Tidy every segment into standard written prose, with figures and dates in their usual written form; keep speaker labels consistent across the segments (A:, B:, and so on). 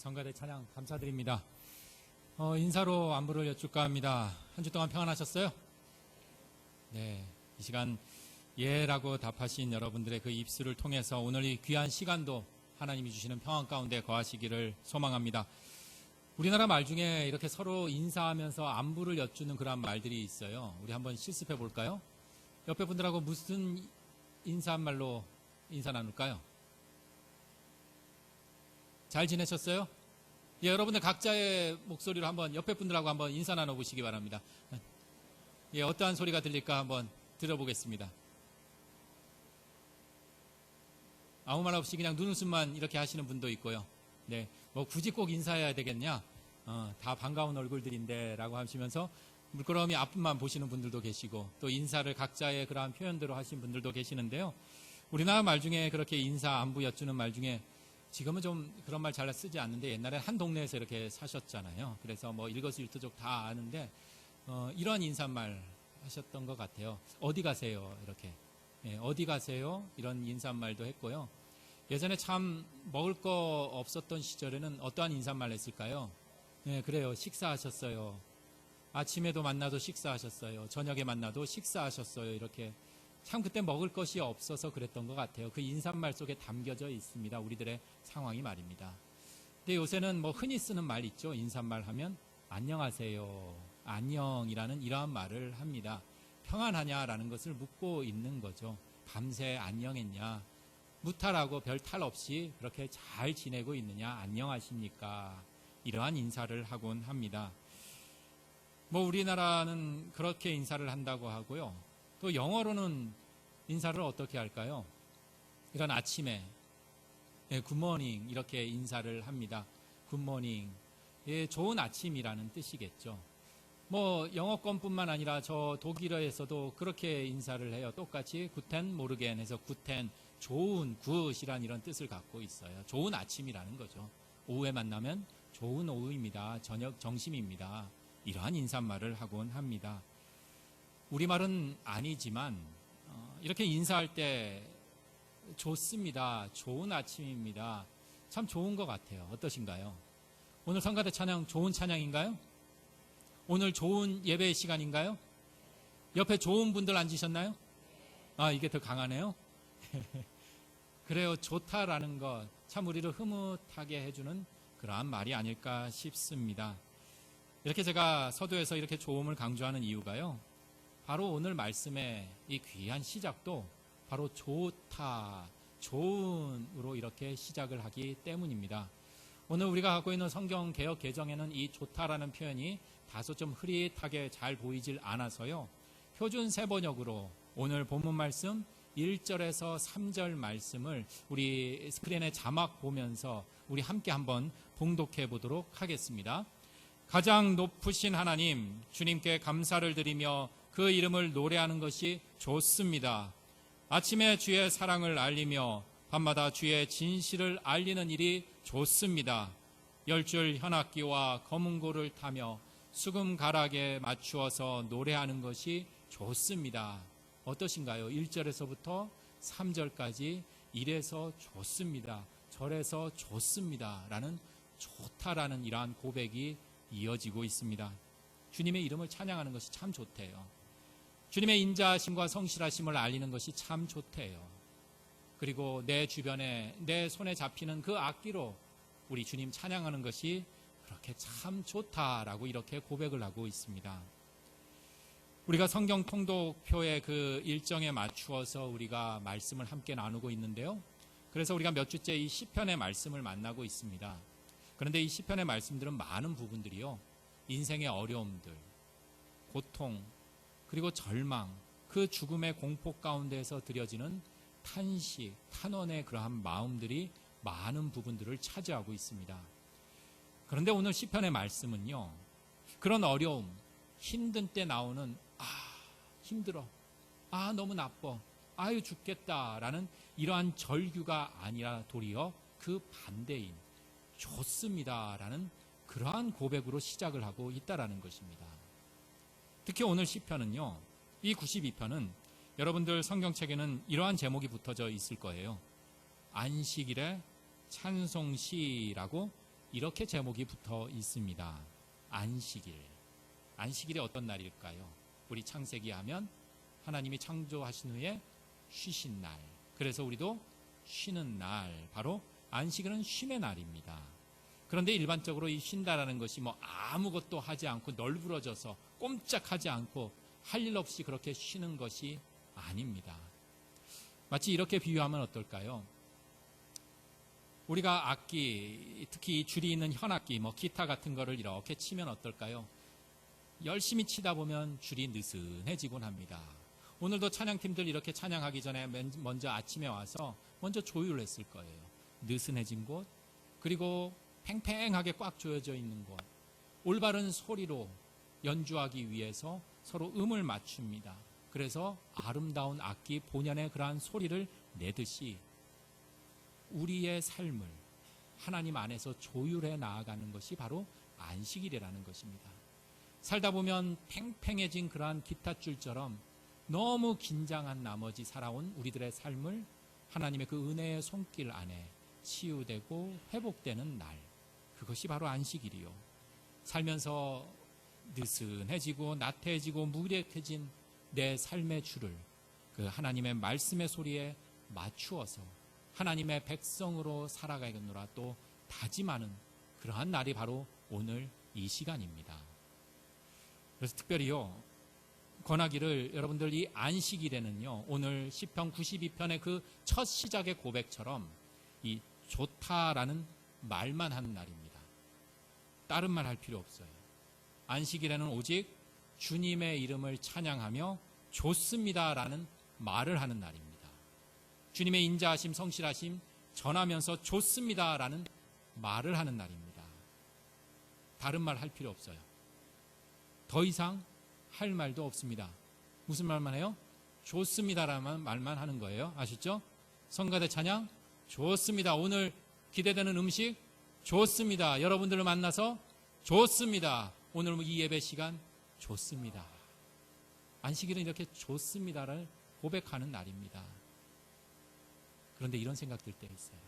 A: 성가대 찬양 감사드립니다. 인사로 안부를 여쭐까 합니다. 한 주 동안 평안하셨어요? 네, 이 시간 예라고 답하신 여러분들의 그 입술을 통해서 오늘 이 귀한 시간도 하나님이 주시는 평안 가운데 거하시기를 소망합니다. 우리나라 말 중에 이렇게 서로 인사하면서 안부를 여쭈는 그런 말들이 있어요. 우리 한번 실습해 볼까요? 옆에 분들하고 무슨 인사말로 인사 나눌까요? 잘 지내셨어요? 예, 여러분들 각자의 목소리로 한번 옆에 분들하고 한번 인사 나눠보시기 바랍니다. 예, 어떠한 소리가 들릴까 한번 들어보겠습니다. 아무 말 없이 그냥 눈웃음만 이렇게 하시는 분도 있고요. 네, 뭐 굳이 꼭 인사해야 되겠냐? 다 반가운 얼굴들인데 라고 하시면서 물끄러미 앞만 보시는 분들도 계시고, 또 인사를 각자의 그러한 표현대로 하신 분들도 계시는데요. 우리나라 말 중에 그렇게 인사 안부 여쭈는 말 중에 지금은 좀 그런 말 잘 쓰지 않는데, 옛날에 한 동네에서 이렇게 사셨잖아요. 그래서 뭐 일거수일투족 다 아는데 이런 인사말 하셨던 것 같아요. 어디 가세요? 이렇게. 예, 어디 가세요? 이런 인사말도 했고요. 예전에 참 먹을 거 없었던 시절에는 어떠한 인사말 했을까요? 예, 그래요. 식사하셨어요. 아침에도 만나도 식사하셨어요. 저녁에 만나도 식사하셨어요. 이렇게. 참 그때 먹을 것이 없어서 그랬던 것 같아요. 그 인사말 속에 담겨져 있습니다. 우리들의 상황이 말입니다. 근데 요새는 뭐 흔히 쓰는 말 있죠. 인사말 하면 안녕하세요, 안녕이라는 이러한 말을 합니다. 평안하냐라는 것을 묻고 있는 거죠. 밤새 안녕했냐, 무탈하고 별 탈 없이 그렇게 잘 지내고 있느냐, 안녕하십니까, 이러한 인사를 하곤 합니다. 뭐 우리나라는 그렇게 인사를 한다고 하고요. 또 영어로는 인사를 어떻게 할까요? 이런 아침에 굿모닝 이렇게 인사를 합니다. 굿모닝, 예, 좋은 아침이라는 뜻이겠죠. 뭐 영어권뿐만 아니라 저 독일어에서도 그렇게 인사를 해요. 똑같이 구텐 모르겐 해서 구텐, 좋은, 굿이란 이런 뜻을 갖고 있어요. 좋은 아침이라는 거죠. 오후에 만나면 좋은 오후입니다. 저녁 점심입니다. 이러한 인사말을 하곤 합니다. 우리말은 아니지만 이렇게 인사할 때 좋습니다, 좋은 아침입니다, 참 좋은 것 같아요. 어떠신가요? 오늘 성가대 찬양 좋은 찬양인가요? 오늘 좋은 예배의 시간인가요? 옆에 좋은 분들 앉으셨나요? 아, 이게 더 강하네요. 그래요. 좋다라는 것 참 우리를 흐뭇하게 해주는 그러한 말이 아닐까 싶습니다. 이렇게 제가 서두에서 이렇게 좋음을 강조하는 이유가요, 바로 오늘 말씀의 이 귀한 시작도 바로 좋다, 좋은으로 이렇게 시작을 하기 때문입니다. 오늘 우리가 갖고 있는 성경 개역 개정에는 이 좋다라는 표현이 다소 좀 흐릿하게 잘 보이질 않아서요, 표준 세번역으로 오늘 본문 말씀 1절에서 3절 말씀을 우리 스크린에 자막 보면서 우리 함께 한번 봉독해 보도록 하겠습니다. 가장 높으신 하나님, 주님께 감사를 드리며 그 이름을 노래하는 것이 좋습니다. 아침에 주의 사랑을 알리며 밤마다 주의 진실을 알리는 일이 좋습니다. 10줄 현악기와 검은고를 타며 수금 가락에 맞추어서 노래하는 것이 좋습니다. 어떠신가요? 1절에서부터 3절까지 이래서 좋습니다, 저래서 좋습니다 라는 좋다라는 이러한 고백이 이어지고 있습니다. 주님의 이름을 찬양하는 것이 참 좋대요. 주님의 인자하심과 성실하심을 알리는 것이 참 좋대요. 그리고 내 주변에 내 손에 잡히는 그 악기로 우리 주님 찬양하는 것이 그렇게 참 좋다라고 이렇게 고백을 하고 있습니다. 우리가 성경 통독표의 그 일정에 맞추어서 우리가 말씀을 함께 나누고 있는데요, 그래서 우리가 몇 주째 이 시편의 말씀을 만나고 있습니다. 그런데 이 시편의 말씀들은 많은 부분들이요, 인생의 어려움들, 고통, 그리고 절망, 그 죽음의 공포 가운데에서 드려지는 탄식, 탄원의 그러한 마음들이 많은 부분들을 차지하고 있습니다. 그런데 오늘 시편의 말씀은요, 그런 어려움, 힘든 때 나오는 힘들어, 너무 나빠, 아유 죽겠다라는 이러한 절규가 아니라 도리어 그 반대인 좋습니다라는 그러한 고백으로 시작을 하고 있다라는 것입니다. 특히 오늘 시편은요, 이 92편은 여러분들 성경책에는 이러한 제목이 붙어져 있을 거예요. 안식일의 찬송시라고 이렇게 제목이 붙어 있습니다. 안식일. 안식일이 어떤 날일까요? 우리 창세기 하면 하나님이 창조하신 후에 쉬신 날. 그래서 우리도 쉬는 날, 바로 안식일은 쉼의 날입니다. 그런데 일반적으로 이 쉰다라는 것이 뭐 아무것도 하지 않고 널브러져서 꼼짝하지 않고 할 일 없이 그렇게 쉬는 것이 아닙니다. 마치 이렇게 비유하면 어떨까요? 우리가 악기, 특히 줄이 있는 현악기, 뭐 기타 같은 거를 이렇게 치면 어떨까요? 열심히 치다 보면 줄이 느슨해지곤 합니다. 오늘도 찬양팀들 이렇게 찬양하기 전에 먼저 아침에 와서 먼저 조율을 했을 거예요. 느슨해진 곳, 그리고 팽팽하게 꽉 조여져 있는 곳, 올바른 소리로 연주하기 위해서 서로 음을 맞춥니다. 그래서 아름다운 악기 본연의 그러한 소리를 내듯이 우리의 삶을 하나님 안에서 조율해 나아가는 것이 바로 안식일이라는 것입니다. 살다 보면 팽팽해진 그러한 기타줄처럼 너무 긴장한 나머지 살아온 우리들의 삶을 하나님의 그 은혜의 손길 안에 치유되고 회복되는 날, 그것이 바로 안식일이요. 살면서 느슨해지고 나태해지고 무력해진 내 삶의 줄을 그 하나님의 말씀의 소리에 맞추어서 하나님의 백성으로 살아가겠노라 또 다짐하는 그러한 날이 바로 오늘 이 시간입니다. 그래서 특별히요, 권하기를 여러분들 이 안식일에는요, 오늘 시편 92편의 그 첫 시작의 고백처럼 이 좋다라는 말만 하는 날입니다. 다른 말 할 필요 없어요. 안식일에는 오직 주님의 이름을 찬양하며 좋습니다라는 말을 하는 날입니다. 주님의 인자하심, 성실하심 전하면서 좋습니다라는 말을 하는 날입니다. 다른 말 할 필요 없어요. 더 이상 할 말도 없습니다. 무슨 말만 해요? 좋습니다라는 말만 하는 거예요. 아시죠? 성가대 찬양 좋습니다. 오늘 기대되는 음식 좋습니다. 여러분들을 만나서 좋습니다. 오늘 이 예배 시간 좋습니다. 안식일은 이렇게 좋습니다를 고백하는 날입니다. 그런데 이런 생각 들 때 있어요.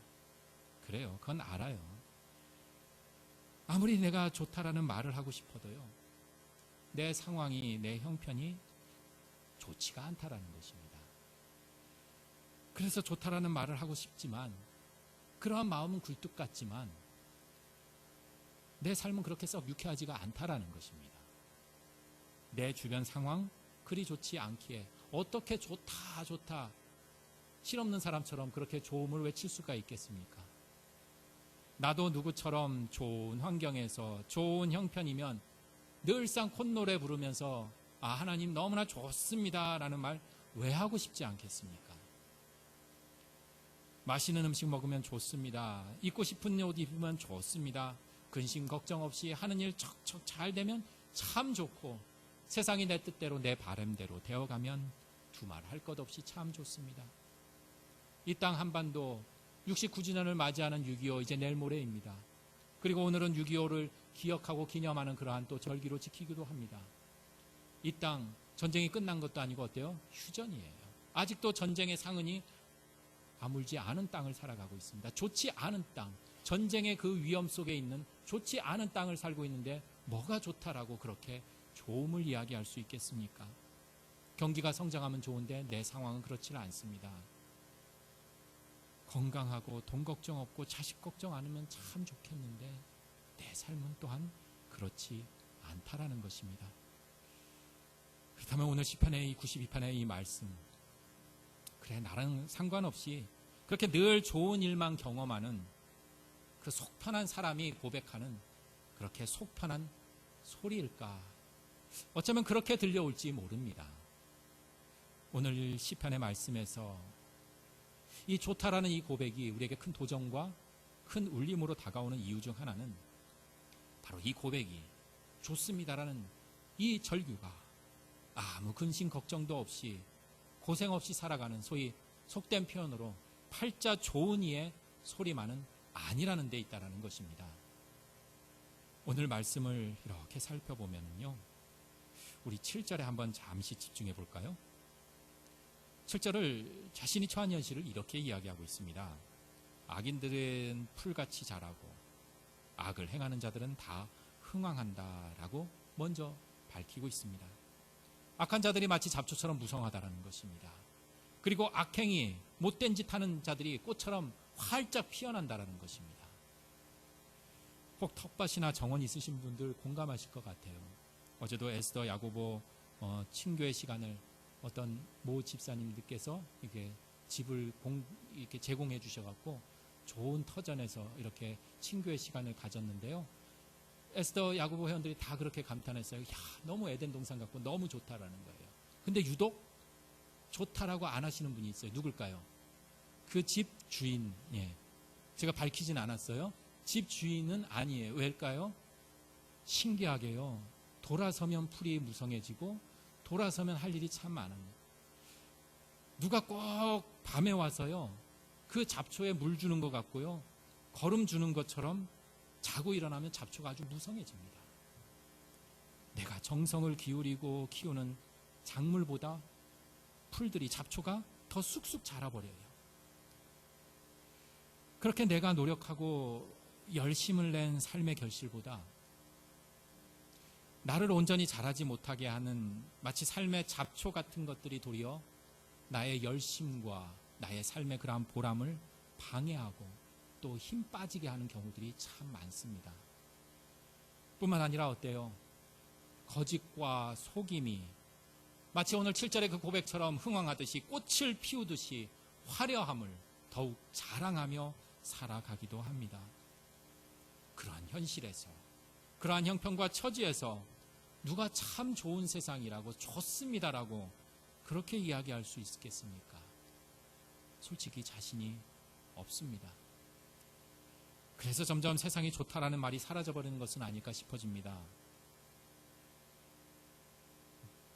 A: 그래요. 그건 알아요. 아무리 내가 좋다라는 말을 하고 싶어도요, 내 상황이, 내 형편이 좋지가 않다라는 것입니다. 그래서 좋다라는 말을 하고 싶지만, 그러한 마음은 굴뚝 같지만 내 삶은 그렇게 썩 유쾌하지가 않다라는 것입니다. 내 주변 상황 그리 좋지 않기에 어떻게 좋다 실없는 사람처럼 그렇게 좋음을 외칠 수가 있겠습니까? 나도 누구처럼 좋은 환경에서 좋은 형편이면 늘상 콧노래 부르면서 하나님 너무나 좋습니다 라는 말 왜 하고 싶지 않겠습니까? 맛있는 음식 먹으면 좋습니다. 입고 싶은 옷 입으면 좋습니다. 근심 걱정 없이 하는 일 척척 잘 되면 참 좋고, 세상이 내 뜻대로 내 바람대로 되어가면 두말 할 것 없이 참 좋습니다. 이 땅 한반도 69주년을 맞이하는 6.25 이제 내일 모레입니다. 그리고 오늘은 6.25를 기억하고 기념하는 그러한 또 절기로 지키기도 합니다. 이 땅 전쟁이 끝난 것도 아니고 어때요? 휴전이에요. 아직도 전쟁의 상흔이 아물지 않은 땅을 살아가고 있습니다. 좋지 않은 땅, 전쟁의 그 위험 속에 있는 좋지 않은 땅을 살고 있는데 뭐가 좋다라고 그렇게 좋음을 이야기할 수 있겠습니까? 경기가 성장하면 좋은데 내 상황은 그렇지는 않습니다. 건강하고 돈 걱정 없고 자식 걱정 않으면 참 좋겠는데 내 삶은 또한 그렇지 않다라는 것입니다. 그렇다면 오늘 시편의 이 92편의 이 말씀, 그래 나랑 상관없이 그렇게 늘 좋은 일만 경험하는 그 속편한 사람이 고백하는 그렇게 속편한 소리일까? 어쩌면 그렇게 들려올지 모릅니다. 오늘 시편의 말씀에서 이 좋다라는 이 고백이 우리에게 큰 도전과 큰 울림으로 다가오는 이유 중 하나는 바로 이 고백이 좋습니다라는 이 절규가 아무 근심 걱정도 없이 고생 없이 살아가는 소위 속된 표현으로 팔자 좋은 이의 소리만은 아니라는 데 있다는 것입니다. 오늘 말씀을 이렇게 살펴보면요, 우리 7절에 한번 잠시 집중해 볼까요? 7절을 자신이 처한 현실을 이렇게 이야기하고 있습니다. 악인들은 풀같이 자라고 악을 행하는 자들은 다 흥황한다라고 먼저 밝히고 있습니다. 악한 자들이 마치 잡초처럼 무성하다라는 것입니다. 그리고 악행이 못된 짓 하는 자들이 꽃처럼 활짝 피어난다라는 것입니다. 혹 텃밭이나 정원 있으신 분들 공감하실 것 같아요. 어제도 에스더 야고보 친교의 시간을 어떤 모 집사님들께서 이렇게 집을 이렇게 제공해 주셔갖고 좋은 터전에서 이렇게 친교의 시간을 가졌는데요. 에스더 야고보 회원들이 다 그렇게 감탄했어요. 야, 너무 에덴 동산 같고 너무 좋다라는 거예요. 근데 유독 좋다라고 안 하시는 분이 있어요. 누굴까요? 그 집 주인. 제가 밝히진 않았어요. 집 주인은 아니에요. 왜일까요? 신기하게요. 돌아서면 풀이 무성해지고 돌아서면 할 일이 참 많은. 누가 꼭 밤에 와서요. 그 잡초에 물 주는 것 같고요. 거름 주는 것처럼 자고 일어나면 잡초가 아주 무성해집니다. 내가 정성을 기울이고 키우는 작물보다 풀들이, 잡초가 더 쑥쑥 자라버려요. 그렇게 내가 노력하고 열심을 낸 삶의 결실보다 나를 온전히 자라지 못하게 하는 마치 삶의 잡초 같은 것들이 도리어 나의 열심과 나의 삶의 그러한 보람을 방해하고 또 힘 빠지게 하는 경우들이 참 많습니다. 뿐만 아니라 어때요? 거짓과 속임이 마치 오늘 7절의 그 고백처럼 흥황하듯이 꽃을 피우듯이 화려함을 더욱 자랑하며 살아가기도 합니다. 그러한 현실에서, 그러한 형편과 처지에서 누가 참 좋은 세상이라고, 좋습니다라고 그렇게 이야기할 수 있겠습니까? 솔직히 자신이 없습니다. 그래서 점점 세상이 좋다라는 말이 사라져버리는 것은 아닐까 싶어집니다.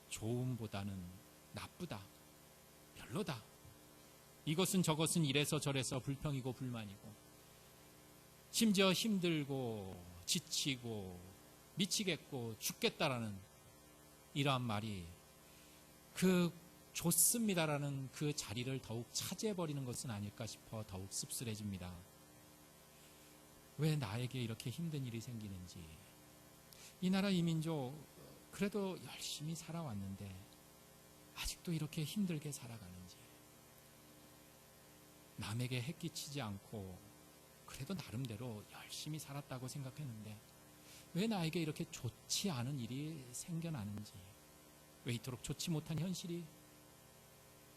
A: 좋음보다는 나쁘다, 별로다, 이것은 저것은 이래서 저래서 불평이고 불만이고, 심지어 힘들고 지치고 미치겠고 죽겠다라는 이러한 말이 그 좋습니다라는 그 자리를 더욱 차지해버리는 것은 아닐까 싶어 더욱 씁쓸해집니다. 왜 나에게 이렇게 힘든 일이 생기는지, 이 나라 이 민족 그래도 열심히 살아왔는데 아직도 이렇게 힘들게 살아가는지, 남에게 해끼치지 않고 그래도 나름대로 열심히 살았다고 생각했는데 왜 나에게 이렇게 좋지 않은 일이 생겨나는지, 왜 이토록 좋지 못한 현실이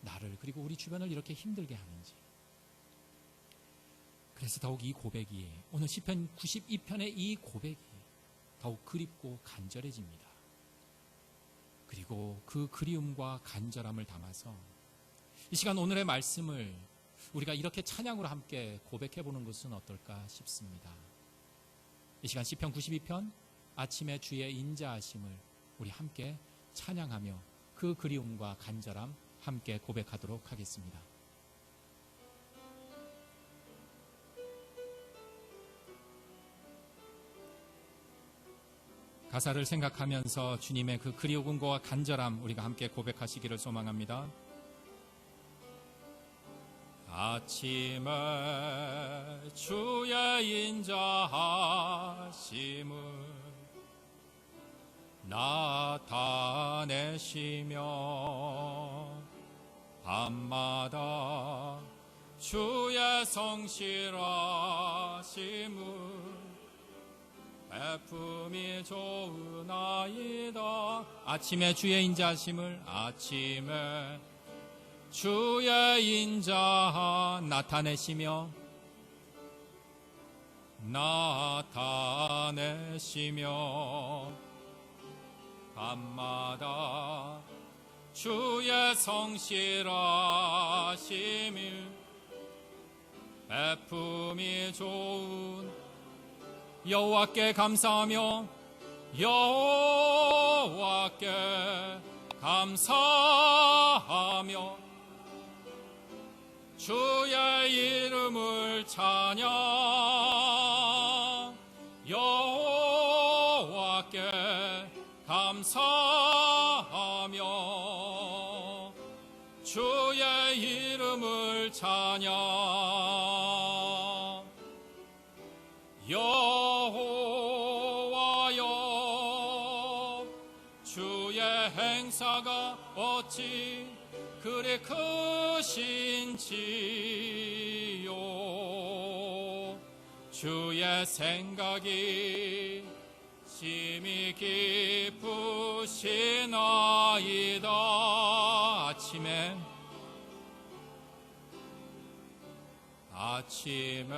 A: 나를 그리고 우리 주변을 이렇게 힘들게 하는지. 그래서 더욱 이 고백이, 오늘 시편 92편의 이 고백이 더욱 그립고 간절해집니다. 그리고 그 그리움과 간절함을 담아서 이 시간 오늘의 말씀을 우리가 이렇게 찬양으로 함께 고백해보는 것은 어떨까 싶습니다. 이 시간 시편 92편 아침에 주의 인자하심을 우리 함께 찬양하며 그 그리움과 간절함 함께 고백하도록 하겠습니다. 가사를 생각하면서 주님의 그 그리움과 간절함 우리가 함께 고백하시기를 소망합니다. 아침에 주의 인자하심을 나타내시며 밤마다 주의 성실하심을 베품이 좋으나이다. 아침에 주의 인자하심을, 아침에 주의 인자 나타내시며 밤마다 주의 성실하심을 베품이 좋은 여호와께 감사하며 여호와께 감사하며 주의 이름을 찬양 여호와께 감사하며 주의 이름을 찬양 여호와께 행사가 어찌 그리 크신지요. 주의 생각이 심히 깊으시나이다. 아침에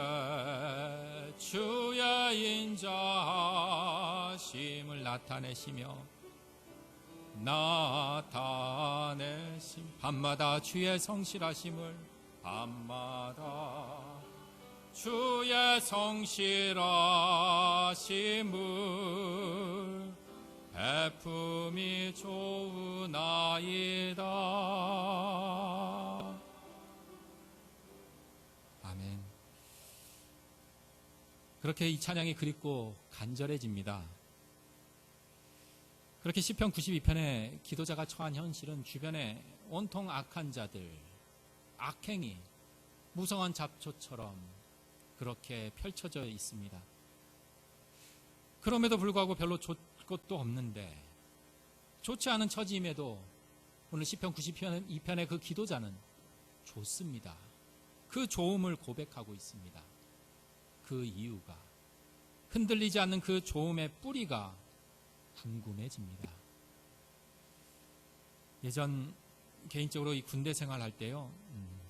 A: 주의 인자하심을 나타내심 밤마다 주의 성실하심을 밤마다 주의 성실하심을 베품이 좋으나이다. 아멘. 그렇게 이 찬양이 그립고 간절해집니다. 그렇게 시편 92편에 기도자가 처한 현실은 주변에 온통 악한 자들, 악행이 무성한 잡초처럼 그렇게 펼쳐져 있습니다. 그럼에도 불구하고 별로 좋을 것도 없는데, 좋지 않은 처지임에도 오늘 시편 92편의 그 기도자는 좋습니다. 그 좋음을 고백하고 있습니다. 그 이유가, 흔들리지 않는 그 좋음의 뿌리가 궁금해집니다. 예전 개인적으로 이 군대 생활할 때요,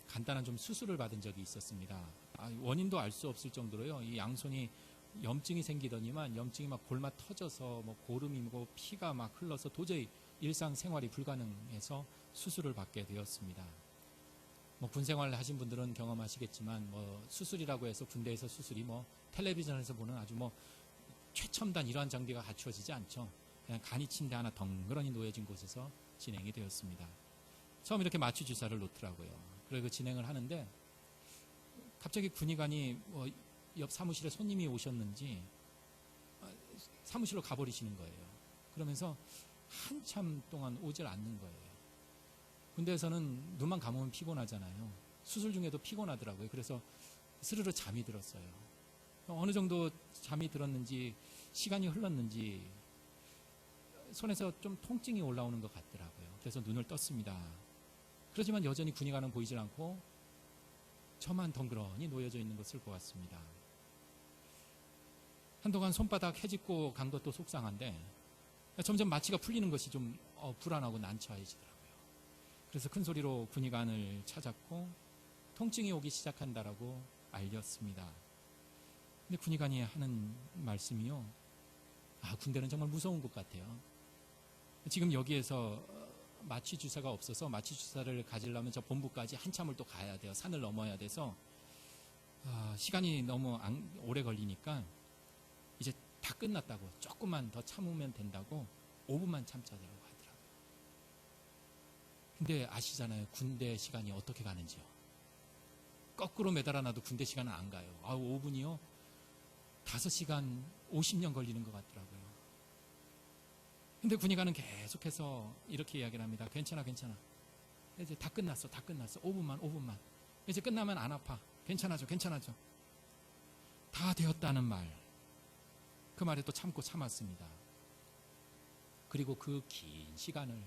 A: 간단한 좀 수술을 받은 적이 있었습니다. 원인도 알 수 없을 정도로요, 이 양손이 염증이 생기더니만 염증이 막 골마 터져서 뭐 고름이고 피가 막 흘러서 도저히 일상생활이 불가능해서 수술을 받게 되었습니다. 뭐 군 생활을 하신 분들은 경험하시겠지만, 뭐 수술이라고 해서 군대에서 수술이 뭐 텔레비전에서 보는 아주 뭐 최첨단 이러한 장비가 갖추어지지 않죠. 그냥 간이 침대 하나 덩그러니 놓여진 곳에서 진행이 되었습니다. 처음 이렇게 마취 주사를 놓더라고요. 그리고 진행을 하는데 갑자기 군의관이 옆 사무실에 손님이 오셨는지 사무실로 가버리시는 거예요. 그러면서 한참 동안 오질 않는 거예요. 군대에서는 눈만 감으면 피곤하잖아요. 수술 중에도 피곤하더라고요. 그래서 스르르 잠이 들었어요. 어느 정도 잠이 들었는지 시간이 흘렀는지 손에서 좀 통증이 올라오는 것 같더라고요. 그래서 눈을 떴습니다. 그렇지만 여전히 군의관은 보이질 않고 저만 덩그러니 놓여져 있는 것을 보았습니다. 한동안 손바닥 헤집고 간 것도 속상한데 점점 마취가 풀리는 것이 좀 불안하고 난처해지더라고요. 그래서 큰 소리로 군의관을 찾았고 통증이 오기 시작한다라고 알렸습니다. 근데 군의관이 하는 말씀이요, 군대는 정말 무서운 것 같아요. 지금 여기에서 마취 주사가 없어서 마취 주사를 가지려면 저 본부까지 한참을 또 가야 돼요. 산을 넘어야 돼서 시간이 너무 오래 걸리니까 이제 다 끝났다고, 조금만 더 참으면 된다고 5분만 참자라고 하더라고요. 근데 아시잖아요, 군대 시간이 어떻게 가는지요. 거꾸로 매달아놔도 군대 시간은 안 가요. 5분이요 5시간 50년 걸리는 것 같더라고요. 근데 군의관은 계속해서 이렇게 이야기를 합니다. 괜찮아. 이제 다 끝났어. 5분만. 이제 끝나면 안 아파. 괜찮아져. 다 되었다는 말. 그 말에 또 참았습니다. 그리고 그 긴 시간을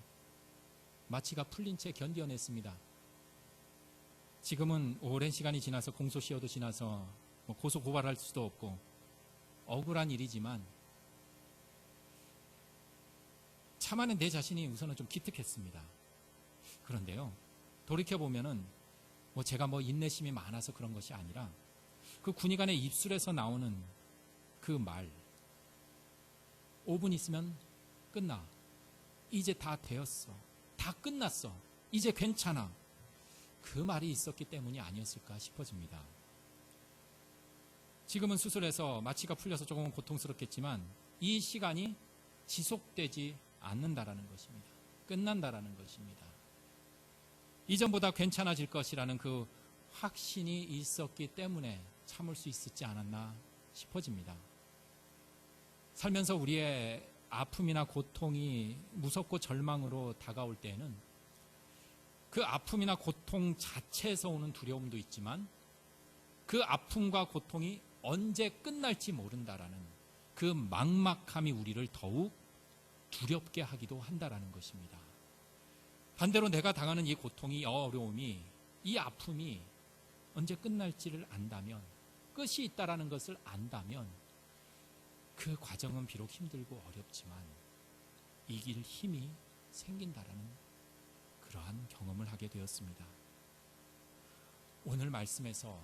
A: 마취가 풀린 채 견뎌냈습니다. 지금은 오랜 시간이 지나서 공소시효도 지나서 뭐 고소 고발할 수도 없고 억울한 일이지만 참아낸 내 자신이 우선은 좀 기특했습니다. 그런데요, 돌이켜보면은 제가 인내심이 많아서 그런 것이 아니라 그 군의관의 입술에서 나오는 그 말, 5분 있으면 끝나, 이제 다 되었어, 다 끝났어, 이제 괜찮아, 그 말이 있었기 때문이 아니었을까 싶어집니다. 지금은 수술해서 마취가 풀려서 조금은 고통스럽겠지만 이 시간이 지속되지 않는다라는 것입니다. 끝난다라는 것입니다. 이전보다 괜찮아질 것이라는 그 확신이 있었기 때문에 참을 수 있었지 않았나 싶어집니다. 살면서 우리의 아픔이나 고통이 무섭고 절망으로 다가올 때에는 그 아픔이나 고통 자체에서 오는 두려움도 있지만 그 아픔과 고통이 언제 끝날지 모른다라는 그 막막함이 우리를 더욱 두렵게 하기도 한다라는 것입니다. 반대로 내가 당하는 이 고통이, 이 어려움이, 이 아픔이 언제 끝날지를 안다면, 끝이 있다라는 것을 안다면 그 과정은 비록 힘들고 어렵지만 이길 힘이 생긴다라는 그러한 경험을 하게 되었습니다. 오늘 말씀에서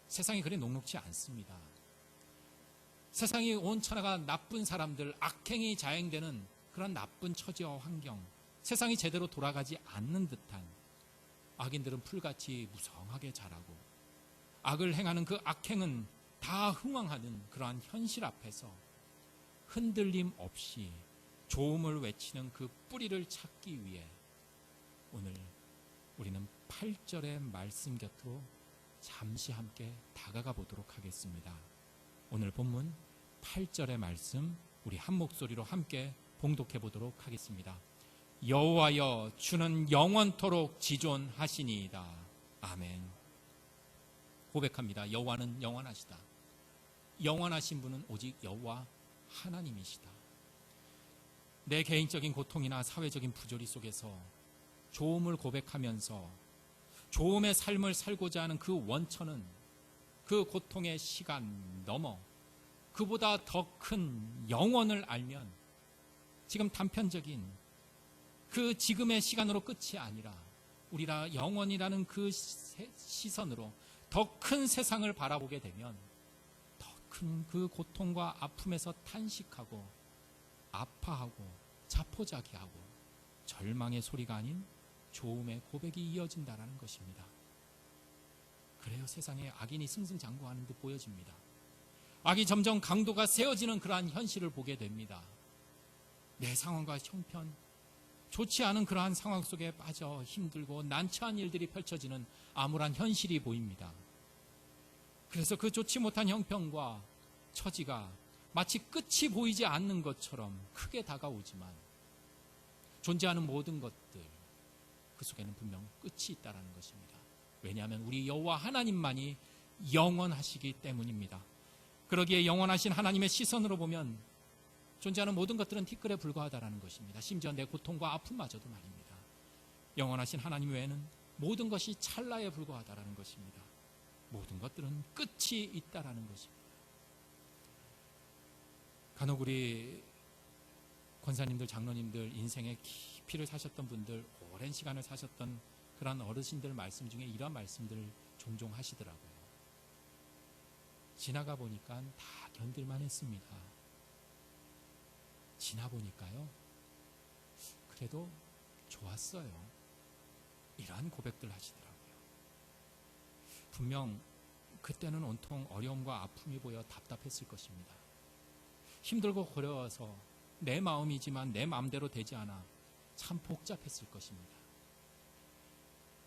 A: 세상이 그리 녹록지 않습니다. 세상이 온천하가 나쁜 사람들, 악행이 자행되는 그런 나쁜 처지와 환경, 세상이 제대로 돌아가지 않는 듯한, 악인들은 풀같이 무성하게 자라고 악을 행하는 그 악행은 다 흥왕하는 그러한 현실 앞에서 흔들림 없이 조음을 외치는 그 뿌리를 찾기 위해 오늘 우리는 8절의 말씀 곁으로 잠시 함께 다가가 보도록 하겠습니다. 오늘 본문 8절의 말씀 우리 한 목소리로 함께 봉독해 보도록 하겠습니다. 여호와여, 주는 영원토록 지존하시니이다. 아멘. 고백합니다. 여호와는 영원하시다. 영원하신 분은 오직 여호와 하나님이시다. 내 개인적인 고통이나 사회적인 부조리 속에서 조음을 고백하면서 조음의 삶을 살고자 하는 그 원천은 그 고통의 시간 넘어 그보다 더 큰 영원을 알면 지금 단편적인 그 지금의 시간으로 끝이 아니라 우리라 영원이라는 그 시선으로 더 큰 세상을 바라보게 되면 더 큰 그 고통과 아픔에서 탄식하고 아파하고 자포자기하고 절망의 소리가 아닌 조음의 고백이 이어진다라는 것입니다. 그래요, 세상에 악인이 승승장구하는 듯 보여집니다. 악이 점점 강도가 세워지는 그러한 현실을 보게 됩니다. 내 상황과 형편, 좋지 않은 그러한 상황 속에 빠져 힘들고 난처한 일들이 펼쳐지는 암울한 현실이 보입니다. 그래서 그 좋지 못한 형편과 처지가 마치 끝이 보이지 않는 것처럼 크게 다가오지만 존재하는 모든 것들, 그 속에는 분명 끝이 있다는 것입니다. 왜냐하면 우리 여호와 하나님만이 영원하시기 때문입니다. 그러기에 영원하신 하나님의 시선으로 보면 존재하는 모든 것들은 티끌에 불과하다는 것입니다. 심지어 내 고통과 아픔마저도 말입니다. 영원하신 하나님 외에는 모든 것이 찰나에 불과하다는 것입니다. 모든 것들은 끝이 있다는 것입니다. 간혹 우리 권사님들, 장로님들, 인생의 깊이를 사셨던 분들, 오랜 시간을 사셨던 그런 어르신들 말씀 중에 이런 말씀들을 종종 하시더라고요. 지나가 보니까 다 견딜만 했습니다. 지나보니까요, 그래도 좋았어요. 이러한 고백들 하시더라고요. 분명 그때는 온통 어려움과 아픔이 보여 답답했을 것입니다. 힘들고 고려워서 내 마음이지만 내 마음대로 되지 않아 참 복잡했을 것입니다.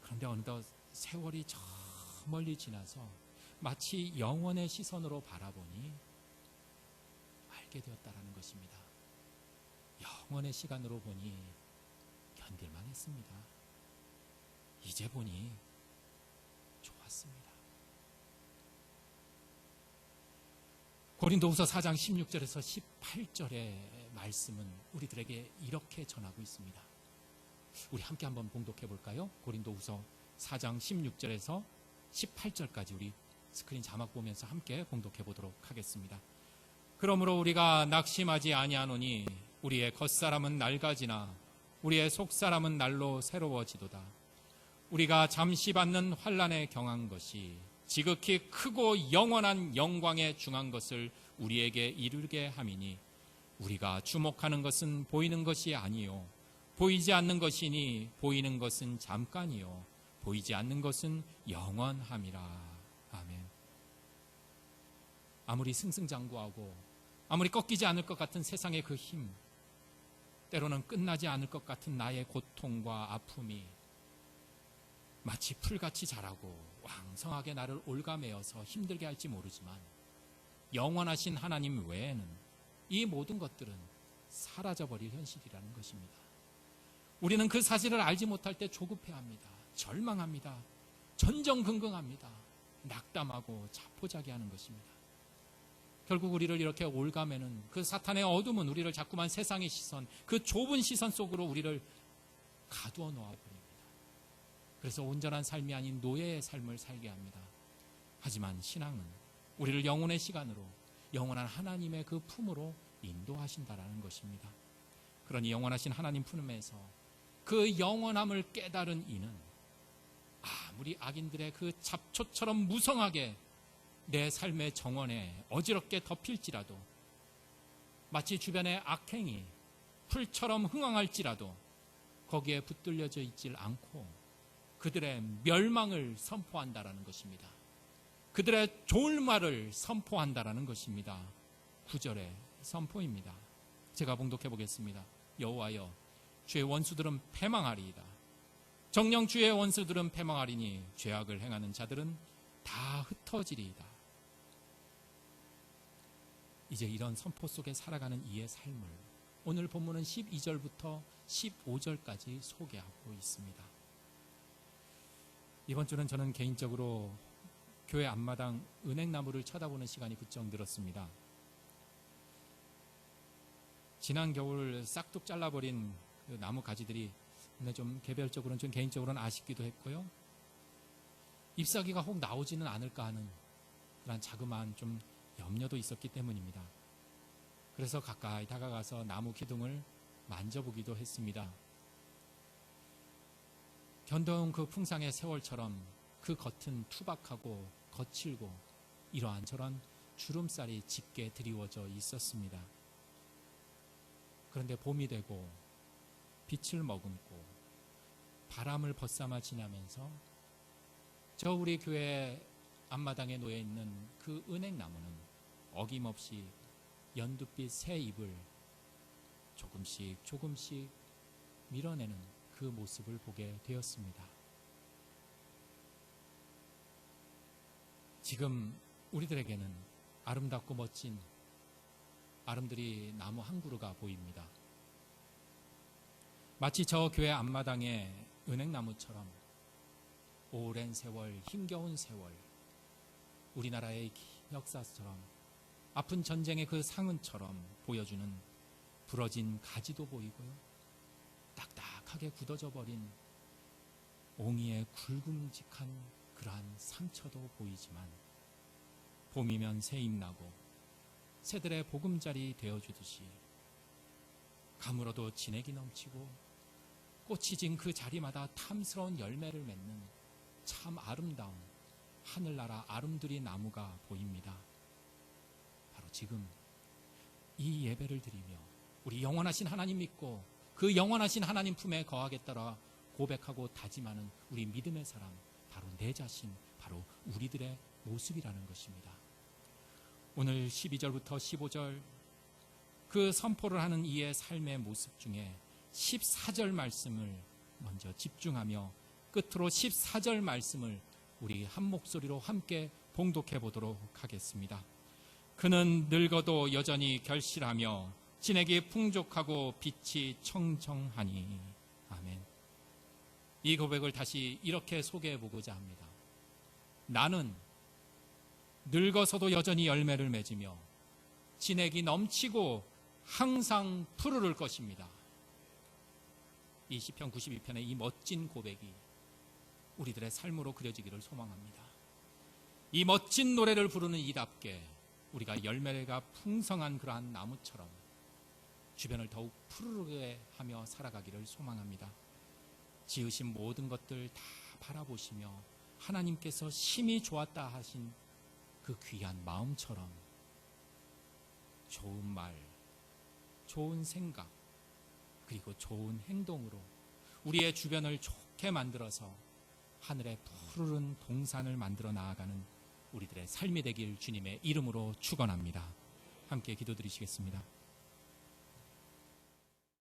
A: 그런데 어느덧 세월이 저 멀리 지나서 마치 영원의 시선으로 바라보니 알게 되었다라는 것입니다. 영원의 시간으로 보니 견딜만 했습니다. 이제 보니 좋았습니다. 고린도후서 4장 16절에서 18절의 말씀은 우리들에게 이렇게 전하고 있습니다. 우리 함께 한번 봉독해 볼까요? 고린도후서 4장 16절에서 18절까지 우리 스크린 자막 보면서 함께 봉독해 보도록 하겠습니다. 그러므로 우리가 낙심하지 아니하노니 우리의 겉사람은 낡아지나 우리의 속사람은 날로 새로워지도다. 우리가 잠시 받는 환난에 경한 것이 지극히 크고 영원한 영광에 중한 것을 우리에게 이루게 함이니 우리가 주목하는 것은 보이는 것이 아니요 보이지 않는 것이니 보이는 것은 잠깐이요 보이지 않는 것은 영원함이라. 아멘. 아무리 승승장구하고 아무리 꺾이지 않을 것 같은 세상의 그 힘, 때로는 끝나지 않을 것 같은 나의 고통과 아픔이 마치 풀같이 자라고 왕성하게 나를 올가매어서 힘들게 할지 모르지만 영원하신 하나님 외에는 이 모든 것들은 사라져버릴 현실이라는 것입니다. 우리는 그 사실을 알지 못할 때 조급해합니다. 절망합니다. 전전긍긍합니다. 낙담하고 자포자기하는 것입니다. 결국 우리를 이렇게 올가매는 그 사탄의 어둠은 우리를 자꾸만 세상의 시선, 그 좁은 시선 속으로 우리를 가두어 놓아버립니다. 그래서 온전한 삶이 아닌 노예의 삶을 살게 합니다. 하지만 신앙은 우리를 영혼의 시간으로 영원한 하나님의 그 품으로 인도하신다라는 것입니다. 그러니 영원하신 하나님 품에서 그 영원함을 깨달은 이는 아무리 악인들의 그 잡초처럼 무성하게 내 삶의 정원에 어지럽게 덮일지라도, 마치 주변의 악행이 풀처럼 흥황할지라도 거기에 붙들려져 있질 않고 그들의 멸망을 선포한다라는 것입니다. 그들의 졸말을 선포한다라는 것입니다. 9절의 선포입니다. 제가 봉독해 보겠습니다. 여호와여, 주의 원수들은 패망하리이다. 정녕 주의 원수들은 패망하리니 죄악을 행하는 자들은 다 흩어지리이다. 이제 이런 선포 속에 살아가는 이의 삶을 오늘 본문은 12절부터 15절까지 소개하고 있습니다. 이번 주는 저는 개인적으로 교회 앞마당 은행나무를 쳐다보는 시간이 부쩍 늘었습니다. 지난 겨울 싹둑 잘라버린 그 나무 가지들이 근데 좀 개별적으로는, 좀 개인적으로는 아쉽기도 했고요. 잎사귀가 혹 나오지는 않을까 하는 그런 자그마한 좀 염려도 있었기 때문입니다. 그래서 가까이 다가가서 나무 기둥을 만져보기도 했습니다. 견뎌온 그 풍상의 세월처럼 그 겉은 투박하고 거칠고 이러한 저런 주름살이 짙게 드리워져 있었습니다. 그런데 봄이 되고 빛을 머금고 바람을 벗삼아 지나면서 저 우리 교회 앞마당에 놓여 있는 그 은행나무는 어김없이 연두빛 새 잎을 조금씩 조금씩 밀어내는 그 모습을 보게 되었습니다. 지금 우리들에게는 아름답고 멋진 아름드리 나무 한 그루가 보입니다. 마치 저 교회 앞마당의 은행나무처럼 오랜 세월, 힘겨운 세월, 우리나라의 역사처럼 아픈 전쟁의 그 상흔처럼 보여주는 부러진 가지도 보이고요. 딱딱하게 굳어져 버린 옹이의 굵음직한 그러한 상처도 보이지만 봄이면 새잎 나고 새들의 보금자리 되어주듯이 가물어도 진액이 넘치고 꽃이 진 그 자리마다 탐스러운 열매를 맺는 참 아름다운 하늘나라 아름드리 나무가 보입니다. 바로 지금 이 예배를 드리며 우리 영원하신 하나님 믿고 그 영원하신 하나님 품에 거하겠다라 고백하고 다짐하는 우리 믿음의 사람, 바로 내 자신, 바로 우리들의 모습이라는 것입니다. 오늘 12절부터 15절 그 선포를 하는 이의 삶의 모습 중에 14절 말씀을 먼저 집중하며 끝으로 14절 말씀을 우리 한 목소리로 함께 봉독해 보도록 하겠습니다. 그는 늙어도 여전히 결실하며 진액이 풍족하고 빛이 청정하니. 아멘. 이 고백을 다시 이렇게 소개해 보고자 합니다. 나는 늙어서도 여전히 열매를 맺으며 진액이 넘치고 항상 푸르를 것입니다. 이 시편 92편의 이 멋진 고백이 우리들의 삶으로 그려지기를 소망합니다. 이 멋진 노래를 부르는 이답게 우리가 열매가 풍성한 그러한 나무처럼 주변을 더욱 푸르르게 하며 살아가기를 소망합니다. 지으신 모든 것들 다 바라보시며 하나님께서 심히 좋았다 하신 그 귀한 마음처럼 좋은 말, 좋은 생각, 그리고 좋은 행동으로 우리의 주변을 좋게 만들어서 하늘의 푸르른 동산을 만들어 나아가는 우리들의 삶이 되길 주님의 이름으로 축원합니다. 함께 기도드리시겠습니다.